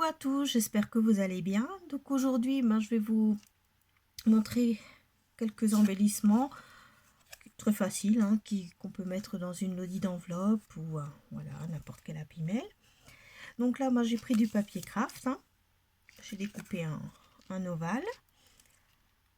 à tous, j'espère que vous allez bien. Donc aujourd'hui, je vais vous montrer quelques embellissements très faciles qu'on peut mettre dans une lodi d'enveloppe ou voilà, n'importe quel happy-mail. Donc là, j'ai pris du papier craft. J'ai découpé un ovale.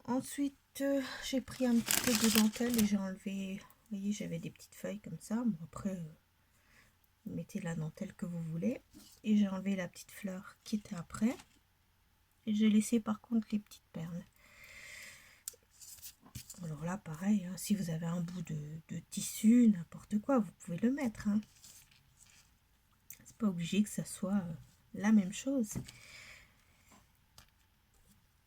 Ensuite, j'ai pris un petit peu de dentelle et j'ai enlevé, vous voyez, j'avais des petites feuilles comme ça. Bon, après, vous mettez la dentelle que vous voulez. Et j'ai enlevé la petite fleur qui était après. Et j'ai laissé par contre les petites perles. Alors là, pareil, si vous avez un bout de tissu, n'importe quoi, vous pouvez le mettre. C'est pas obligé que ça soit la même chose.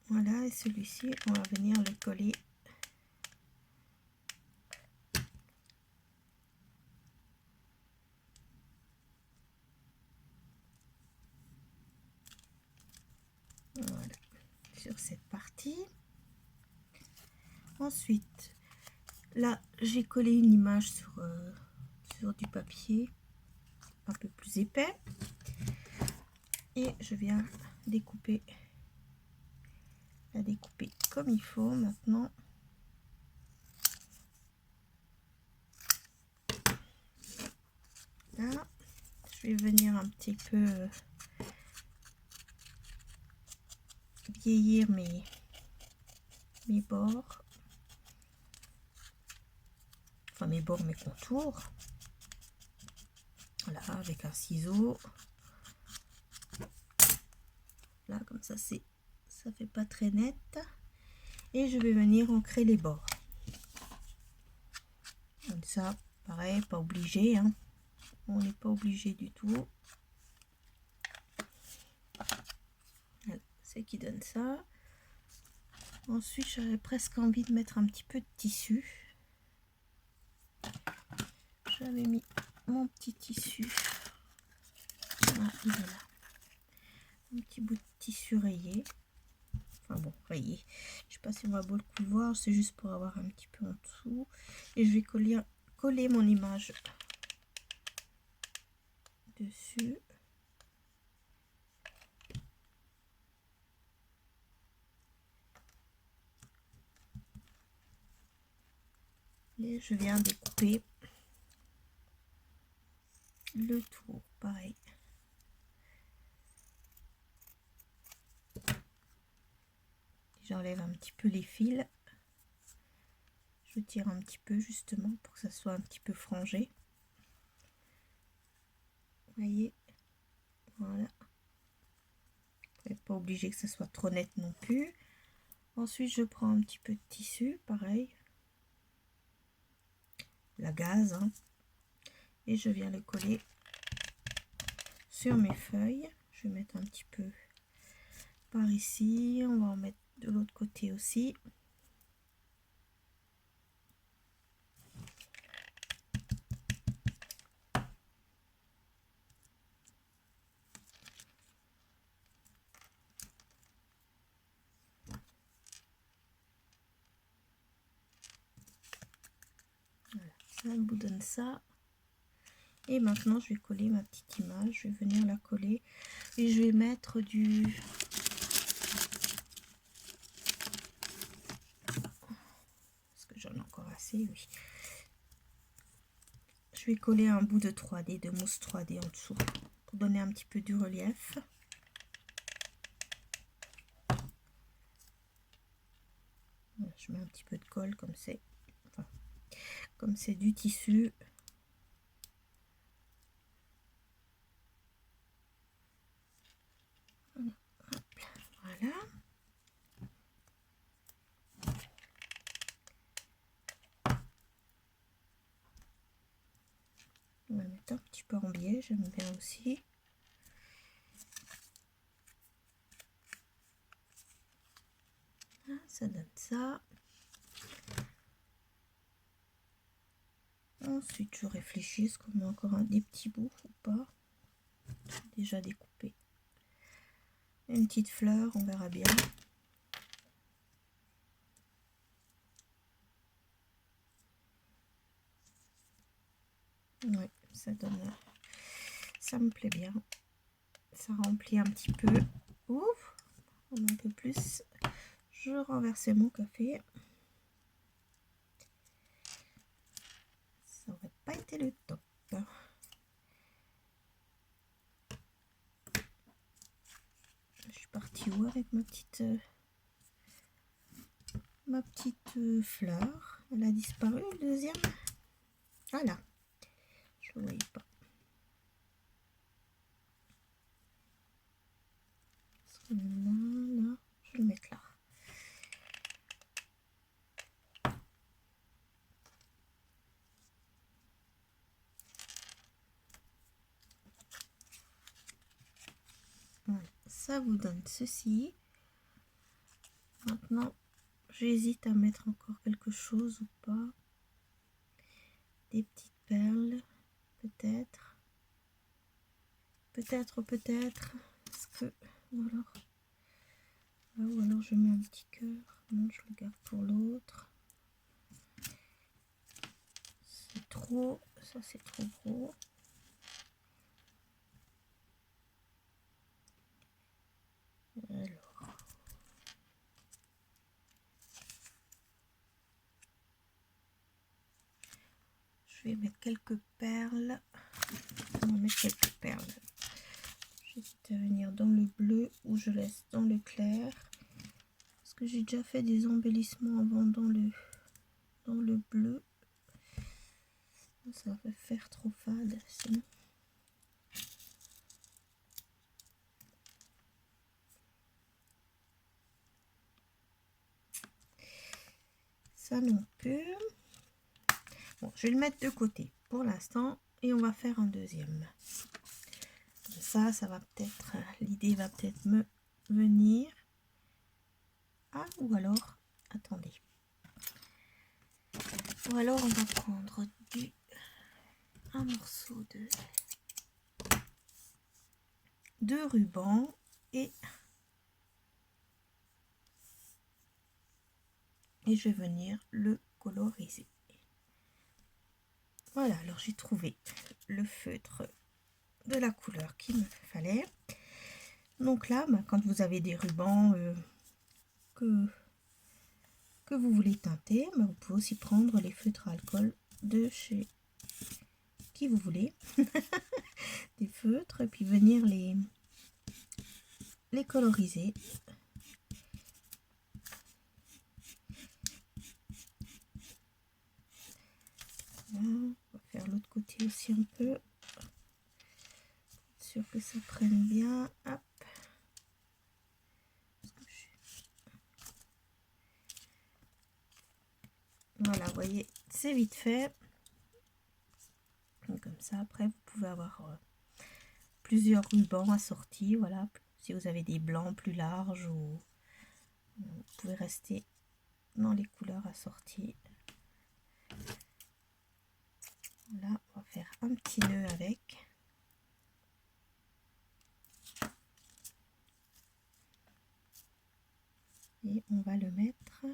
Voilà, et celui-ci, on va venir le coller. Voilà, sur cette partie. Ensuite, là, j'ai collé une image sur du papier un peu plus épais. Et je viens découper, la découper comme il faut maintenant. Là, je vais venir un petit peu vieillir mes bords, enfin mes bords, mes contours. Voilà, avec un ciseau. Là, comme ça, ça fait pas très net. Et je vais venir ancrer les bords. Comme ça, pareil, pas obligé. On n'est pas obligé du tout. Voilà, c'est qui donne ça. Ensuite, j'avais presque envie de mettre un petit peu de tissu. J'avais mis mon petit tissu. Voilà, un petit bout de tissu rayé. Enfin bon, rayé. Je sais pas si on va beaucoup le voir, c'est juste pour avoir un petit peu en dessous. Et je vais coller mon image dessus. Et je viens découper le tour, pareil. J'enlève un petit peu les fils. Je tire un petit peu justement pour que ça soit un petit peu frangé. Vous voyez, voilà. Vous n'êtes pas obligé que ça soit trop net non plus. Ensuite, je prends un petit peu de tissu, pareil. La gaze, et je viens le coller sur mes feuilles. Je vais mettre un petit peu par ici. On va en mettre de l'autre côté aussi. Voilà, ça vous donne ça. Et maintenant, je vais coller ma petite image. Je vais venir la coller et je vais mettre du... Est-ce que j'en ai encore assez? Oui. Je vais coller un bout de 3D, de mousse 3D en dessous pour donner un petit peu du relief. Voilà, je mets un petit peu de colle comme c'est, enfin, comme c'est du tissu. Voilà. On va mettre un petit peu en biais, j'aime bien aussi. Ça donne ça. Ensuite, je réfléchis, est-ce qu'on a encore des petits bouts ou pas? Déjà découpé. Une petite fleur, on verra bien. Ouais, ça donne... Ça me plaît bien. Ça remplit un petit peu. Ouf, un peu plus. Je renversais mon café. Ça aurait pas été le top. Je suis partie où avec ma petite fleur? Elle a disparu, le deuxième. Ah là, je ne voyais pas. Là, je vais le mettre là. Voilà, ça vous donne ceci. Maintenant, j'hésite à mettre encore quelque chose ou pas. Des petites perles, peut-être. Peut-être. Est-ce que... ou alors je mets un petit cœur. Non, je le garde pour l'autre. C'est trop... Ça, c'est trop gros. Alors... Je vais mettre quelques perles. On va mettre quelques perles. J'hésite à venir dans le bleu ou je laisse dans le clair. Parce que j'ai déjà fait des embellissements avant dans le bleu. Ça va faire trop fade sinon. Ça non plus. Bon, je vais le mettre de côté pour l'instant et on va faire un deuxième. Comme ça va peut-être, l'idée va peut-être me venir. Ah, ou alors, attendez. Ou alors on va prendre un morceau de ruban et je vais venir le coloriser. Voilà, alors j'ai trouvé le feutre de la couleur qu'il me fallait. Donc là, quand vous avez des rubans que vous voulez teinter, vous pouvez aussi prendre les feutres à alcool de chez qui vous voulez. Des feutres et puis venir les coloriser. Voilà, on va faire l'autre côté aussi un peu. Être sûr que ça prenne bien. Hop. Voilà, vous voyez, c'est vite fait. Et comme ça, après, vous pouvez avoir plusieurs rubans assortis. Voilà, si vous avez des blancs plus larges ou vous pouvez rester dans les couleurs assorties. Là, on va faire un petit nœud avec. Et on va le mettre.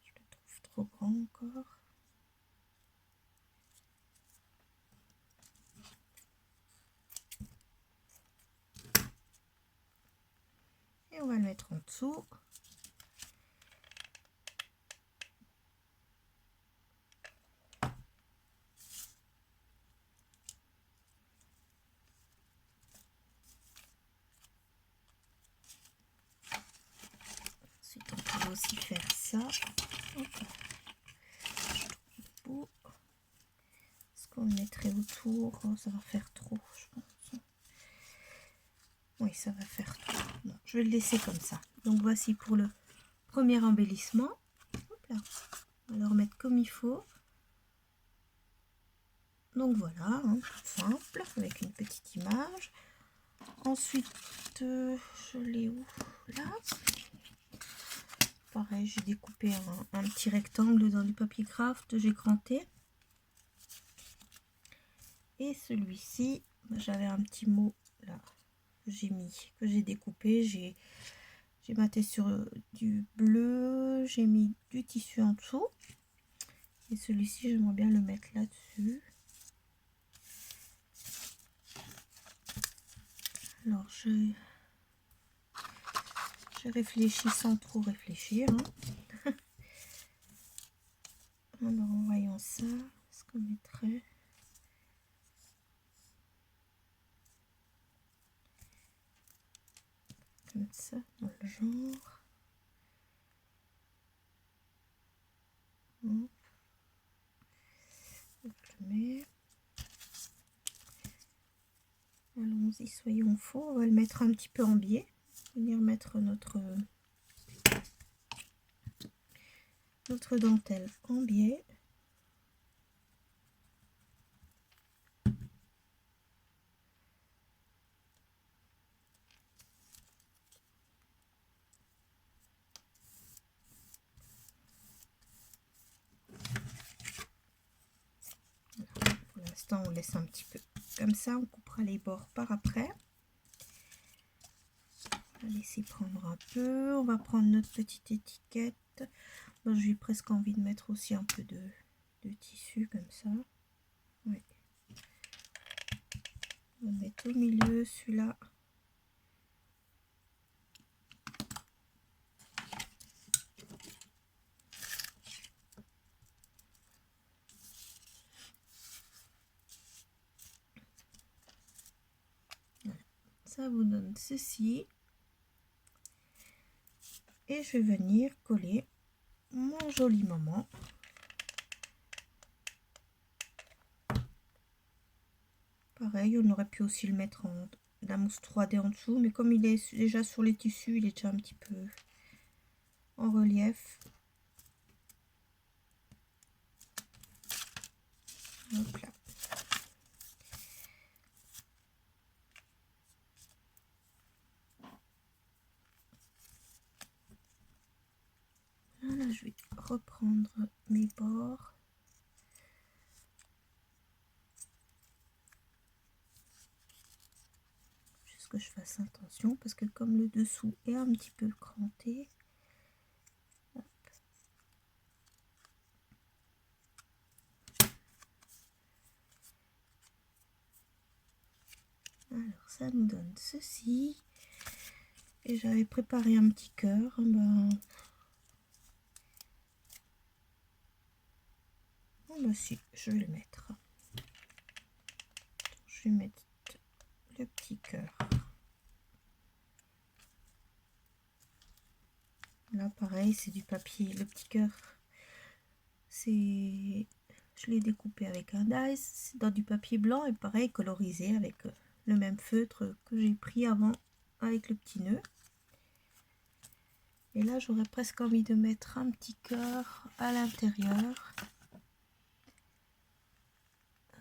Je le trouve trop grand encore. Et on va le mettre en dessous. Ensuite, on peut aussi faire ça. Ce qu'on le mettrait autour, ça va faire trop, je pense. Oui, ça va faire trop. Bon, je vais le laisser comme ça. Donc voici pour le premier embellissement. Hop là. On va le remettre comme il faut. Donc voilà, hein, simple, avec une petite image. Ensuite, je l'ai où? Là. Pareil, j'ai découpé un petit rectangle dans du papier craft, j'ai cranté. Et celui-ci, j'avais un petit mot là que j'ai découpé. J'ai matté sur du bleu, j'ai mis du tissu en dessous. Et celui-ci, j'aimerais bien le mettre là-dessus. Alors je réfléchis sans trop réfléchir, hein. Alors voyons ça, est-ce qu'on mettrait comme ça dans le genre? Hop, je le mets. Allons-y, soyons faux, on va le mettre un petit peu en biais. Venir mettre notre dentelle en biais. Pour l'instant, on laisse un petit peu comme ça, on coupera les bords par après. On va laisser prendre un peu. On va prendre notre petite étiquette. Moi, j'ai presque envie de mettre aussi un peu de tissu comme ça. Ouais. On va mettre au milieu celui-là. Voilà. Ça vous donne ceci. Et je vais venir coller mon joli moment. Pareil, on aurait pu aussi le mettre en la mousse 3D en dessous, mais comme il est déjà sur les tissus, il est déjà un petit peu en relief. Hop là. Voilà, je vais reprendre mes bords. Juste que je fasse attention parce que comme le dessous est un petit peu cranté. Hop. Alors ça nous donne ceci. Et j'avais préparé un petit cœur. Ben si, je vais le mettre. Je vais mettre le petit cœur. Là pareil, c'est du papier. Le petit cœur, je l'ai découpé avec un dice, c'est dans du papier blanc et pareil colorisé avec le même feutre que j'ai pris avant avec le petit nœud. Et là j'aurais presque envie de mettre un petit cœur à l'intérieur.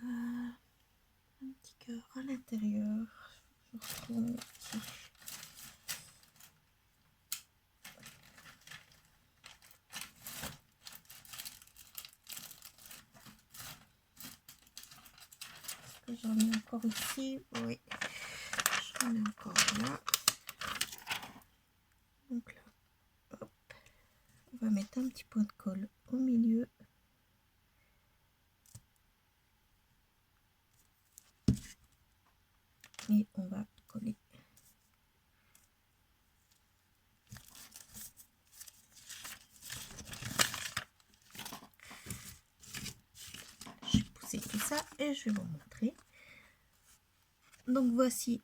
Un petit cœur à l'intérieur. Je retourne ici. J'en ai encore ici, oui, j'en ai encore là. Donc là, hop, on va mettre un petit point de colle au milieu. Et on va coller. Je vais pousser tout ça et je vais vous montrer. Donc voici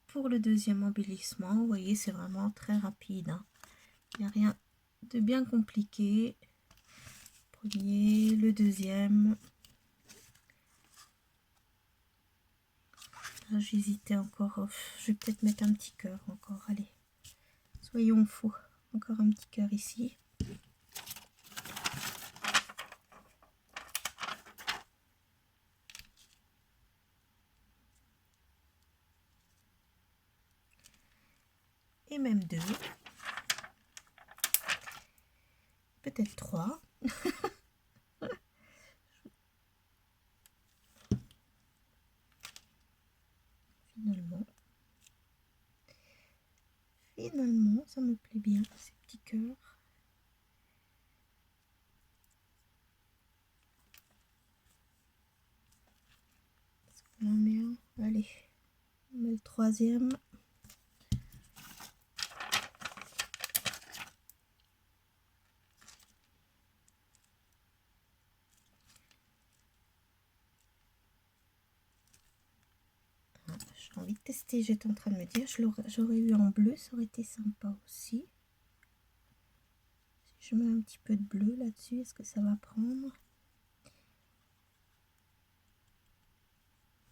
pour le deuxième embellissement. Vous voyez, c'est vraiment très rapide, hein. Il n'y a rien de bien compliqué. Premier, le deuxième. J'hésitais encore. Je vais peut-être mettre un petit cœur encore. Allez, soyons fous. Encore un petit cœur ici. Et même deux. Peut-être trois. Finalement, ça me plaît bien, ces petits cœurs. Est-ce qu'on en met un? Allez, on met le troisième. J'ai envie de tester, j'étais en train de me dire, j'aurais eu en bleu, ça aurait été sympa aussi. Si je mets un petit peu de bleu là-dessus, est-ce que ça va prendre?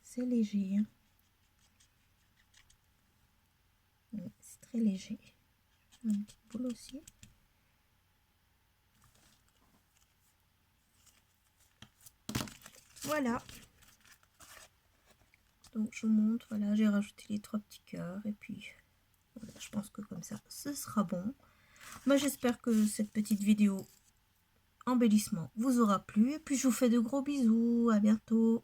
C'est léger, hein. C'est très léger. Une petite boule aussi. Voilà. Donc je vous montre, voilà, j'ai rajouté les 3 petits cœurs et puis voilà, je pense que comme ça, ce sera bon. Moi j'espère que cette petite vidéo embellissement vous aura plu et puis je vous fais de gros bisous, à bientôt.